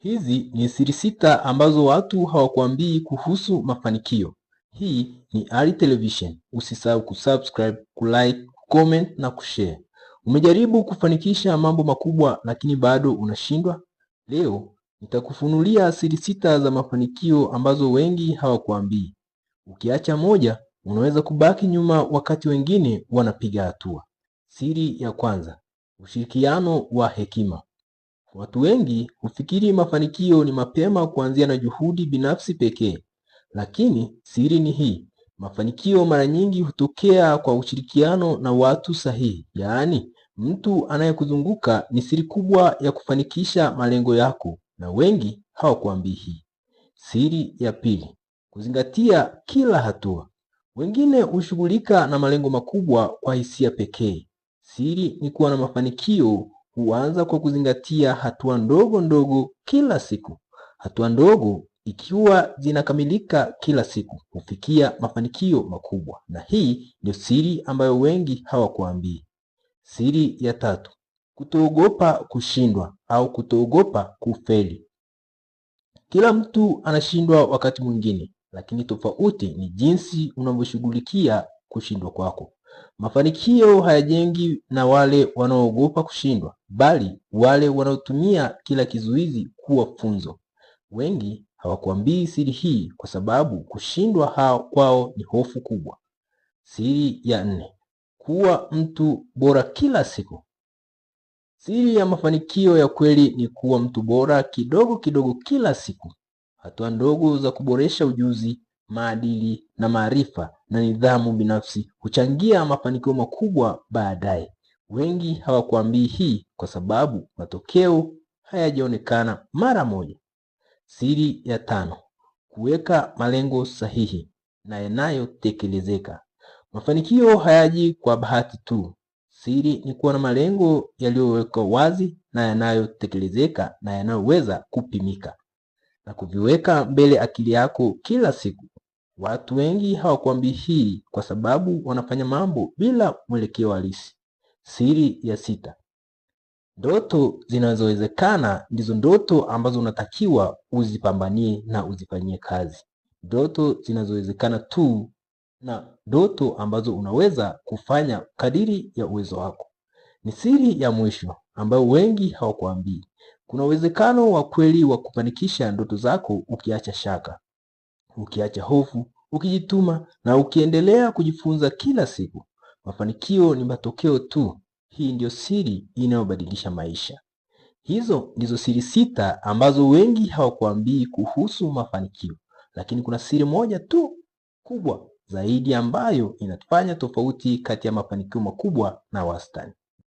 Hizi ni siri sita ambazo watu hawakuambii kuhusu mafanikio. Hii ni Ali Television. Usisahau kusubscribe, kulike, comment na kushare. Umejaribu kufanikisha mambo makubwa lakini bado unashindwa? Leo nitakufunulia siri sita za mafanikio ambazo wengi hawakuambii. Ukiacha moja, unaweza kubaki nyuma wakati wengine wanapiga hatua. Siri ya kwanza, ushirikiano wa hekima. Watu wengi hufikiri mafanikio ni mapema kuanzia na juhudi binafsi pekee. Lakini siri ni hii: mafanikio mara nyingi hutokea kwa ushirikiano na watu sahihi. Yaani, mtu anayekuzunguka ni siri kubwa ya kufanikisha malengo yako, na wengi hawakuambii hii. Siri ya pili, kuzingatia kila hatua. Wengine hushughulika na malengo makubwa kwa hisia pekee. Siri ni kuwa na mafanikio huanza kwa kuzingatia hatua ndogo ndogo kila siku. Hatua ndogo ikiwa zinakamilika kila siku hufikia mafanikio makubwa, na hii ndio siri ambayo wengi hawakuambii. Siri ya tatu, kutoogopa kushindwa au kutoogopa kufeli. Kila mtu anashindwa wakati mwingine, lakini tofauti ni jinsi unavyoshughulikia kushindwa kwako. Mafanikio hayajengi na wale wanaoogopa kushindwa, bali wale wanaotumia kila kizuizi kuwa funzo. Wengi hawakuambii siri hii kwa sababu kushindwa kwao ni hofu kubwa. Siri ya nne, kuwa mtu bora kila siku. Siri ya mafanikio ya kweli ni kuwa mtu bora kidogo kidogo kila siku. Hatua ndogo za kuboresha ujuzi, maadili na maarifa na nidhamu binafsi huchangia mafanikio makubwa baadaye. Wengi hawakuambii hii kwa sababu matokeo hayajaonekana mara moja. Siri ya tano, kuweka malengo sahihi na yanayotekelezeka. Mafanikio hayaji kwa bahati tu. Siri ni kuwa na malengo yaliyowekwa wazi na yanayotekelezeka na yanayoweza kupimika, na kuviweka mbele akili yako kila siku. Watu wengi hawakuambii hii kwa sababu wanafanya mambo bila mwelekeo halisi. Siri ya sita, ndoto zinazowezekana ndizo ndoto ambazo unatakiwa uzipambanie na uzifanyie kazi. Ndoto zinazowezekana tu na ndoto ambazo unaweza kufanya kadiri ya uwezo wako. Ni siri ya mwisho ambayo wengi hawakuambii. Kuna uwezekano wa kweli wa kufanikisha ndoto zako ukiacha shaka, ukiacha hofu, ukijituma na ukiendelea kujifunza kila siku. Mafanikio ni matokeo tu. Hii ndio siri inayobadilisha maisha. Hizo ndizo siri sita ambazo wengi hawakuambii kuhusu mafanikio, lakini kuna siri moja tu kubwa zaidi ambayo inafanya tofauti kati ya mafanikio makubwa na wastani.